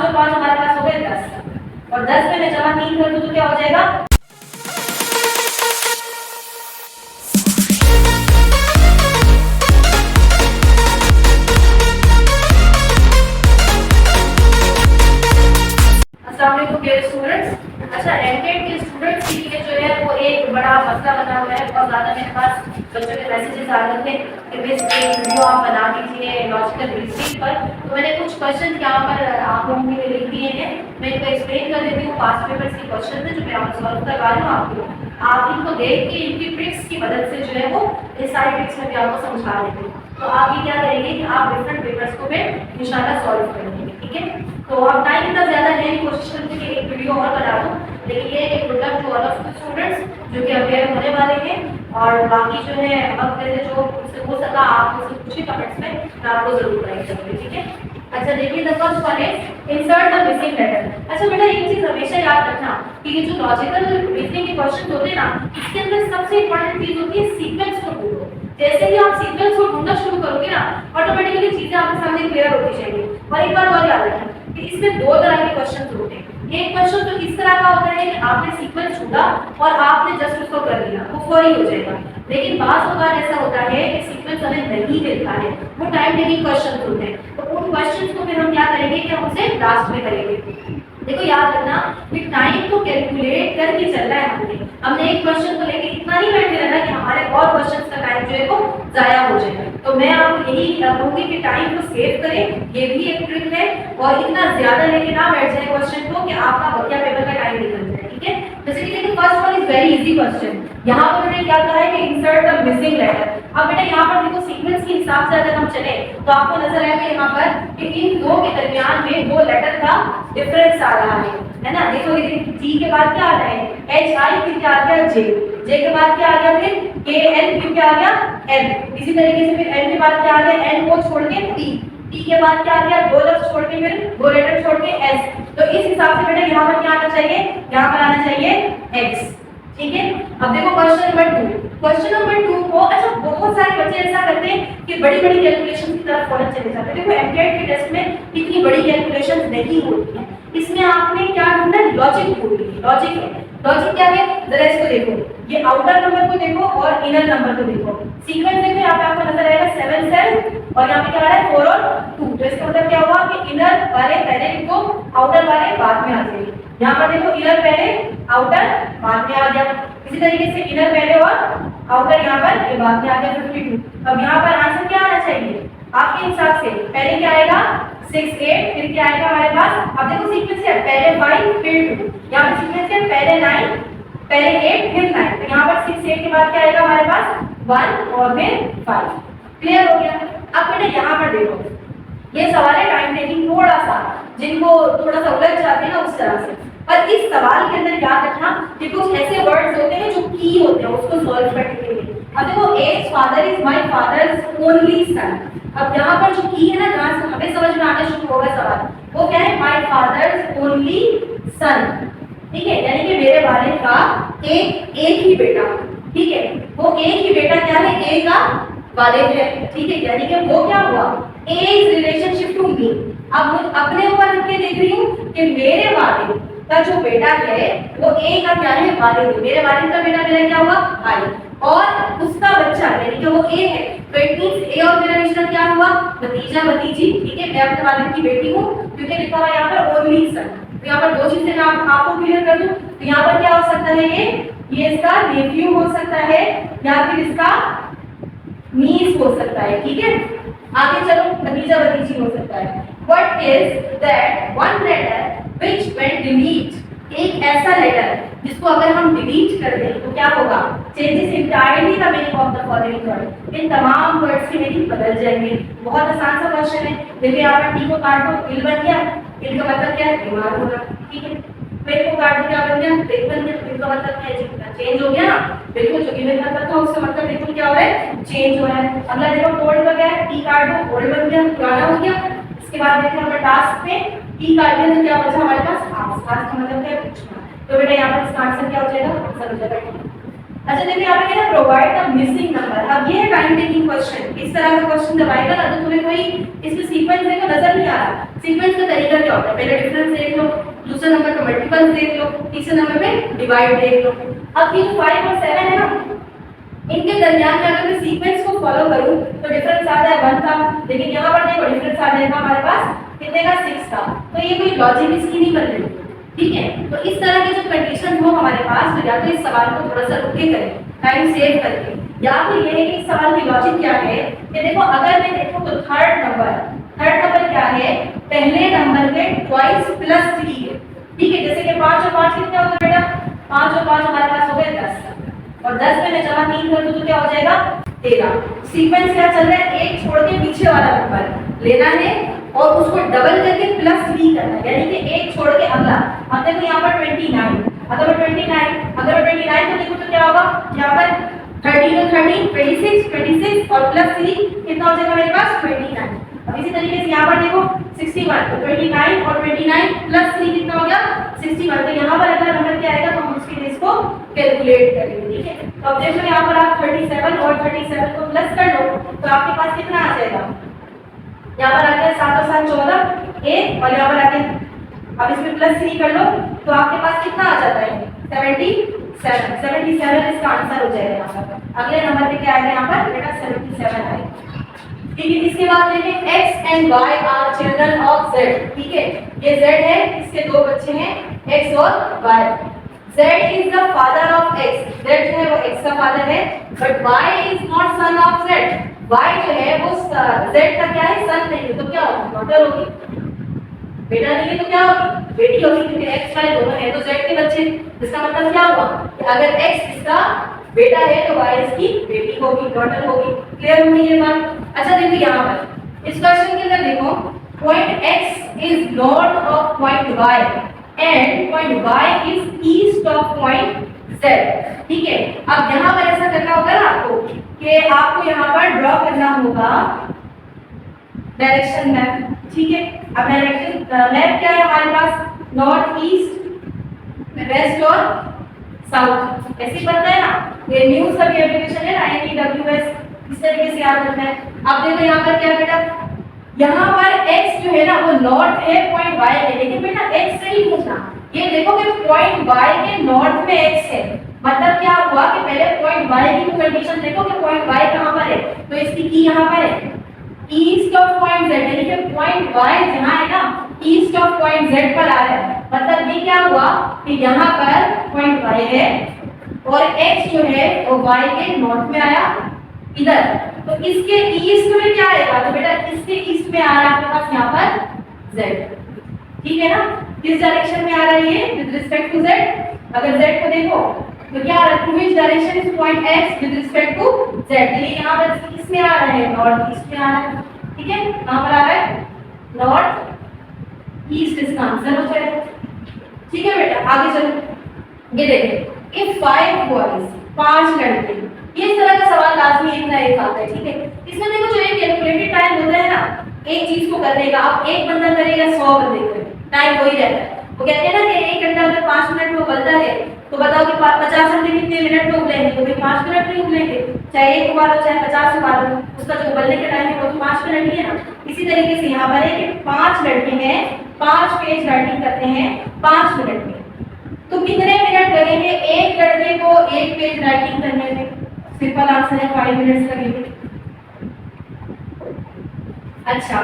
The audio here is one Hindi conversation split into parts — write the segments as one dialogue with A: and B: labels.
A: और 5 हमारे पास हो गए 10, और 10 में मैं जमा 3 कर दूं तो क्या हो जाएगा? स्टूडेंट्स, अच्छा एमटेक के स्टूडेंट्स के लिए जो है वो एक बड़ा मसला बना हुआ है। बहुत ज़्यादा मेरे पास बच्चों के मैसेजेस आ रहे थे कि मिस एक वीडियो आप बना दीजिए लॉजिकल रीजनिंग पर। तो मैंने कुछ क्वेश्चन यहाँ पर आप लोगों के लिए लिख दिए हैं, मैं इनको एक्सप्लेन कर देती हूँ। पास्ट पेपर्स के क्वेश्चन है जो मैं आपको सॉल्व करवा रही हूँ आपको। आप इनको देख के इनकी ट्रिक्स की मदद से जो है वो ये सारी ट्रिक्स में भी आपको समझा देती हूँ। तो आप ये क्या करेंगे कि आप डिफरेंट पेपर्स को फिर इंशाल्लाह सॉल्व करेंगे, ठीक है। तो अब टाइम इतना ज़्यादा है, कोशिश करते कि एक वीडियो और बना दूँ, लेकिन ये एक product to all of the students जो कि अवेयर होने वाले हैं। और बाकी जो है अब जो उससे हो सका आप मुझसे पूछिए कमेंट्स में, मैं आपको जरूर गाइड करूँगी, ठीक है। अच्छा देखिए, the first one is insert the missing letter. अच्छा बेटा एक चीज हमेशा याद रखना कि ये जो लॉजिकल रीजनिंग के क्वेश्चन होते हैं ना, इसके अंदर सबसे इंपॉर्टेंट चीज होती है सीक्वेंस को ढूंढो। जैसे ही आप सीक्वेंस को ढूंढना शुरू करोगे ना, ऑटोमेटिकली चीजें आपके सामने क्लियर होती जाएंगी। और एक बात और याद रखना कि इसमें दो तरह के क्वेश्चन होते हैं। एक क्वेश्चन तो इस तरह का होता है कि आपने सीक्वेंस ढूंढा और आपने जस्ट उसको कर दिया, वो फौरी हो जाएगा। लेकिन बात ऐसा होता है कि सीक्वेंस हमें नहीं मिलता है, वो टाइम टेकिंग क्वेश्चन होते हैं। तो उन क्वेश्चंस को फिर हम क्या करेंगे कि हम उसे लास्ट में करेंगे। देखो याद रखना कि टाइम को कैलकुलेट करके चल रहा है हमने एक क्वेश्चन को लेके इतना नहीं बैठे रहना कि हमारे और क्वेश्चंस का टाइम जो है वो जाया हो जाए। तो मैं आपको यही कहूंगी कि टाइम को सेव करें, ये भी एक ट्रिक है। और इतना ज्यादा लेके ना बैठ जाए क्वेश्चन को कि आपका बकिया पेपर का टाइम निकल जाए, ठीक है। जैसे कि देखिए first one is very easy question. यहाँ पर मैंने क्या कहा है कि इंसर्ट द मिसिंग लेटर। अब बेटा यहाँ पर देखो सीक्वेंस के हिसाब से अगर हम चले तो आपको नजर आएगा यहाँ पर कि इन दो के दरमियान में दो लेटर का डिफरेंस आ रहा है ना। देखो जी के बाद क्या आ रहा है एच आई, फिर क्या आ गया जे, जे के बाद क्या आ गया फिर के एन, फिर क्या आ गया एन। इसी तरीके से फिर एन के बाद क्या आ गया एन को छोड़ के टी, टी के बाद क्या आ गया दो लफ्ज छोड़ के फिर दो लेटर छोड़ के एस। तो इस हिसाब से बेटा यहाँ पर क्या आना चाहिए, यहाँ पर आना चाहिए एक्स, ठीक है। अब देखो क्वेश्चन नंबर 2, क्वेश्चन नंबर 2 को अच्छा बहुत सारे बच्चे ऐसा करते हैं कि बड़ी बड़ी कैलकुलेशन की तरफ फौरन चले जाते हैं। देखो एमटेट के टेस्ट में इतनी बड़ी कैलकुलेशन नहीं होती है, इसमें आपने क्या ढूंढना है लॉजिक ढूंढनी है। लॉजिक है, लॉजिक क्या है जरा इसको देखो, ये आउटर नंबर को देखो और इनर नंबर को देखो। सीक्वेंस देखो यहाँ पे आपको नजर आएगा 7 7 और यहाँ पे क्या आ रहा है 4 और 2। तो इसका मतलब क्या हुआ कि इनर वाले पहले लिखो, आउटर वाले बाद में आ जाएंगे। यहाँ पर देखो इनर पहले आउटर बाद में आ गया, इसी तरीके से इनर पहले और आउटर यहाँ पर ये बाद में आ गया 52। अब यहाँ पर आंसर क्या आना चाहिए आपके हिसाब से, पहले क्या आएगा 6 8, फिर क्या आएगा हमारे पास। अब देखो सीक्वेंस है पहले 5 फिर 2, यहाँ पर सीक्वेंस है पहले 9 पहले 8 फिर 9। तो यहाँ पर 6 8 के बाद क्या आएगा हमारे पास 1 और फिर 5। क्लियर हो गया। अब बेटा यहाँ पर देखो ये सवाल है टाइम टेकिंग थोड़ा सा, जिनको थोड़ा सा उलझ जाते हैं ना उस तरह से। और इस सवाल के अंदर याद रखना कि कुछ ऐसे वर्ड्स होते हैं जो की होते हैं उसको सॉल्व करने के लिए। अब देखो as father is my father's only son. अब यहाँ पर जो की है ना जहाँ से हमें समझ में आना शुरू होगा सवाल, वो क्या है माय फादर्स ओनली सन, ठीक है। यानी कि मेरे वालिद का एक ही बेटा, ठीक है। वो एक ही बेटा क्या है ए का वालिद है, ठीक है। यानी कि वो क्या हुआ ए इज रिलेशनशिप टू मी। अब मैं अपने ऊपर रख के देख रही हूँ कि मेरे वालिद का जो बेटा है वो ए का क्या है वालिद है। मेरे वालिद का बेटा मेरा क्या हुआ भाई, और उसका बच्चा यानी कि वो ए है। तो इट मींस ए और मेरा रिश्ता क्या हुआ भतीजा भतीजी, ठीक है। मैं अपने वालिद की बेटी हूँ क्योंकि लिखा हुआ यहाँ पर ओनली सन। तो यहाँ पर दो चीजें मैं आपको क्लियर कर दूं। तो यहाँ पर क्या हो सकता है ये इसका नेफ्यू हो सकता है या फिर इसका नीस हो सकता है, ठीक है। आगे चलो भतीजा भतीजी हो सकता है। What is that one letter which when delete, एक ऐसा लेटर जिसको अगर हम डिलीट कर दें तो क्या होगा changes entirely the meaning of the following word. इन तमाम वर्ड्स की मीनिंग बदल जाएंगे। बहुत आसान सा क्वेश्चन है। देखिए यहाँ पर टी को काट दो इल बन गया, इल का मतलब क्या है बीमार होना, ठीक है। पेट को काट दो क्या बन गया पेट बन गया, इल का मतलब क्या है चेंज हो गया ना। बिल्कुल जो गिवन मतलब था उसका मतलब बिल्कुल क्या हो रहा है चेंज हो रहा है। अगला देखो ओल्ड का क्या है टी काट दो ओल्ड बन गया पुराना हो गया। इसके बाद देखिए हमारे टास्क में टी काट दिया तो क्या बचा हमारे पास आस, आस का मतलब क्या है पूछना। तो बेटा यहाँ पर इसका आंसर क्या हो जाएगा आंसर हो जाएगा अच्छा देखिए यहाँ पे क्या प्रोवाइड द मिसिंग नंबर। अब ये है टाइम टेकिंग क्वेश्चन। इस तरह का क्वेश्चन जब आएगा ना तो तुम्हें कोई इसमें सीक्वेंस देखो नजर नहीं आ रहा। सीक्वेंस का तरीका क्या होता है, पहले डिफरेंस देख लो, दूसरे नंबर पे मल्टीपल्स देख लो, तीसरे नंबर पे डिवाइड देख लो। अब ये 5 और 7 है ना, इनके दरमियान में अगर मैं सीक्वेंस को फॉलो करूं तो डिफरेंस आता है 1 का, लेकिन यहाँ पर देखो डिफरेंस आ जाएगा हमारे पास कितने का, 6 का। तो ये कोई लॉजिक इसकी नहीं बन रही, ठीक है। तो इस तरह की जो कंडीशन हो हमारे पास, तो या तो इस सवाल को थोड़ा सा रुक के करें टाइम सेव करके, या फिर ये है कि इस सवाल की लॉजिक क्या है कि देखो अगर मैं देखूं तो थर्ड नंबर क्या है, पहले नंबर के ट्वाइस प्लस 3 है, ठीक है। जैसे कि 5 और 5 कितने हो गए बेटा, 5 और 5 हमारे पास हो गए 10, और 10 में मैं जमा 3 कर दूं तो क्या हो जाएगा 13। सीक्वेंस क्या चल रहा है, एक छोड़ के पीछे वाला नंबर लेना है और उसको डबल करके प्लस 3 करना है, यानी कि एक छोड़ के अगला। अब देखो यहाँ पर 29, अगर 29 को देखो तो क्या होगा, यहाँ पर 30 और 30 26 और प्लस 3 कितना हो जाएगा मेरे पास 29। अब इसी तरीके से यहाँ पर देखो 61, तो 29 और 29 प्लस 3 कितना हो गया 61। तो यहाँ पर अगला नंबर क्या आएगा तो हम उसके लिए इसको कैलकुलेट करेंगे, ठीक है। तो अब देखो यहाँ पर आप 37 और 37 को प्लस कर लो तो आपके पास कितना आ जाएगा, यहाँ पर आके 7 और 7 14 1, और यहाँ पर आके अब इसमें प्लस 3 कर लो तो आपके पास कितना आ जाता है 77 इसका आंसर हो जाएगा। यहाँ पर अगले नंबर पे क्या आएगा, यहाँ पर बेटा 77 आएगा, ठीक है। इसके बाद देखें x and y are children of z, ठीक है। ये z है, इसके दो बच्चे हैं x और y। z is the father of x, z जो है वो x का फादर है, but y is not son of z। y जो है वो z का क्या है, सन नहीं है, तो क्या होगी डॉटर होगी, बेटा नहीं है तो क्या होगी बेटी होगी, क्योंकि x y दोनों है तो z के बच्चे। इसका मतलब क्या हुआ कि अगर x इसका बेटा है तो y इसकी बेटी होगी, डॉटर होगी। क्लियर होगी ये बात। अच्छा देखो यहाँ पर इस क्वेश्चन के अंदर देखो point x is north of point y and point y is east of point z, ठीक है। अब यहाँ पर ऐसा करना होगा ना आपको कि आपको यहाँ पर ड्रॉ करना होगा डायरेक्शन मैप, ठीक है। अब डायरेक्शन मैप क्या है हमारे पास, नॉर्थ ईस्ट वेस्ट और साउथ, ऐसे बनता है ना। ये न्यूज़ का भी एप्लीकेशन है ना NEWS, इस तरीके से याद रखना है। अब देखो यहाँ पर क्या बेटा, यहाँ पर x जो है ना वो नॉर्थ है पॉइंट y है, लेकिन बेटा x से ही पूछना, ये देखो कि पॉइंट y के नॉर्थ में x है, मतलब क्या हुआ कि पहले पॉइंट y की कंडीशन देखो कि पॉइंट y कहाँ पर है, तो इसकी की यहाँ पर है ईस्ट ऑफ पॉइंट z, यानी कि पॉइंट y जहाँ है ना ईस्ट ऑफ पॉइंट z पर आ रहा है। मतलब ये क्या हुआ कि यहाँ पर पॉइंट y है और x जो है वो y के नॉर्थ में आया इधर, तो इसके ईस्ट में क्या आएगा, तो बेटा इसके ईस्ट में आ रहा है आपके पास यहाँ पर z, ठीक है ना। किस डायरेक्शन में आ रहा है ये विद रिस्पेक्ट टू z, अगर z को देखो तो क्या आ रहा है, which direction is point x with respect to z, ये यहाँ पर इसमें आ रहा है नॉर्थ ईस्ट में आ रहा है, ठीक है। कहाँ पर आ रहा है नॉर्थ ईस्ट, इसका आंसर हो जाएगा, ठीक है बेटा। आगे चलो ये देखें इफ 5 बॉयज 5 लड़के, ये इस तरह का सवाल लाजमी एक ना एक आता है, ठीक है। इसमें देखो जो एक कैलकुलेटेड टाइम होता है ना एक चीज को करने का, आप एक बंदा करेगा 100 बंदे करें टाइम वही रहता है। वो कहते हैं ना कि 1 घंटा अगर 5 मिनट में उबलता है तो बताओ कि 50 घंटे कितने मिनट में उबलेंगे, तो भाई 5 मिनट में उबलेंगे, चाहे 1 उबालो चाहे 50 उबालो, उसका जो उबलने का टाइम है वो तो 5 मिनट ही है ना। इसी तरीके से यहाँ पर है कि 5 लड़के हैं 5 पेज राइटिंग करते हैं 5 मिनट में, तो कितने मिनट लगेंगे एक लड़के को 1 पेज राइटिंग करने में, सिंपल आंसर है 5 मिनट्स लगेंगे। अच्छा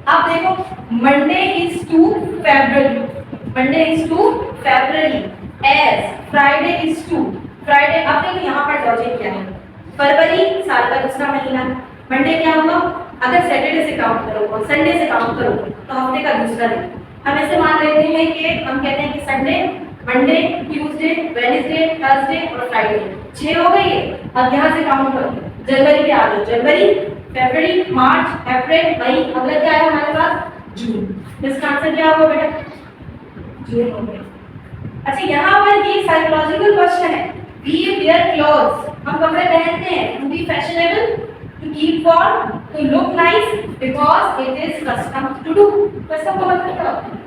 A: अब देखो Monday is to February as Friday is to Friday. अब देखो यहाँ पर लॉजिक क्या है, फरवरी साल का दूसरा महीना, मंडे क्या होगा, अगर सैटरडे से काउंट करो और संडे से काउंट करो तो हफ्ते का दूसरा दिन। हम ऐसे मान लेते हैं कि हम कहते हैं कि Sunday Monday Tuesday Wednesday Thursday और फ्राइडे 6 हो गई है। अब यहाँ से काउंट करो, जनवरी पे आ जाओ, जनवरी फरवरी मार्च अप्रैल मई, अगला क्या है हमारे पास जून। इसका आंसर क्या होगा बेटा जून हो गया। अच्छा यहाँ पर ये साइकोलॉजिकल क्वेश्चन है, वी वेयर क्लोथ्स, हम कपड़े पहनते हैं to be fashionable, to keep form, to look nice, because it is custom to do. Custom का मतलब क्या होता है,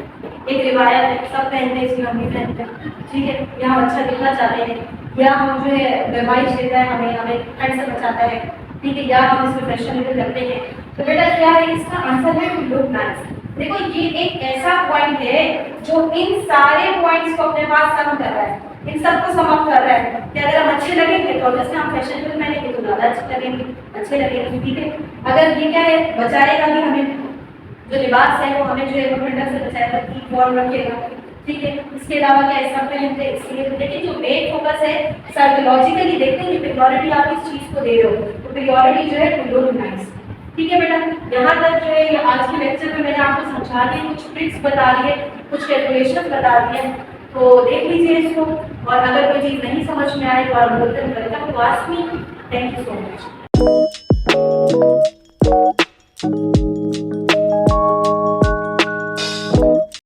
A: एक रिवायत है, सब पहनते हैं इसलिए हम भी पहनते हैं, ठीक है। यहाँ अच्छा दिखना चाहते हैं या हम जो है बीमारी देता है, हमें हमें ठंड से बचाता है, ठीक है, या हम इसमें फ्रेशन लेवल करते हैं। तो बेटा क्या है इसका आंसर है टू लुक नाइस। देखो ये एक ऐसा पॉइंट है जो इन सारे पॉइंट्स को अपने पास सम कर रहा है, इन सबको सम अप कर रहा है कि अगर हम अच्छे लगेंगे तो ऑब्वियसली हम फैशन लेवल पहनेंगे तो ज़्यादा अच्छे लगेंगे, ठीक है। अगर ये क्या है बचाएगा भी हमें, जो लिबास है वो हमें जो है वो ठंडक से बचाएगा, हीट वार्म रखेगा, ठीक है। इसके अलावा क्या ऐसा पहनते हैं इसलिए तो देखिए जो मेन फोकस है साइकोलॉजिकली देखते हैं कि प्रियोरिटी आप इस चीज को दे रहे हो, तो प्रियोरिटी जो है टू लुक नाइस, ठीक है बेटा। यहाँ तक जो है आज के लेक्चर में मैंने आपको समझा दी, कुछ ट्रिक्स बता दिए, कुछ कैलकुलेशन बता दिए, तो देख लीजिए इसको, और अगर कोई चीज़ नहीं समझ में आए तो आप बोलते हैं तो ask me. Thank you so much.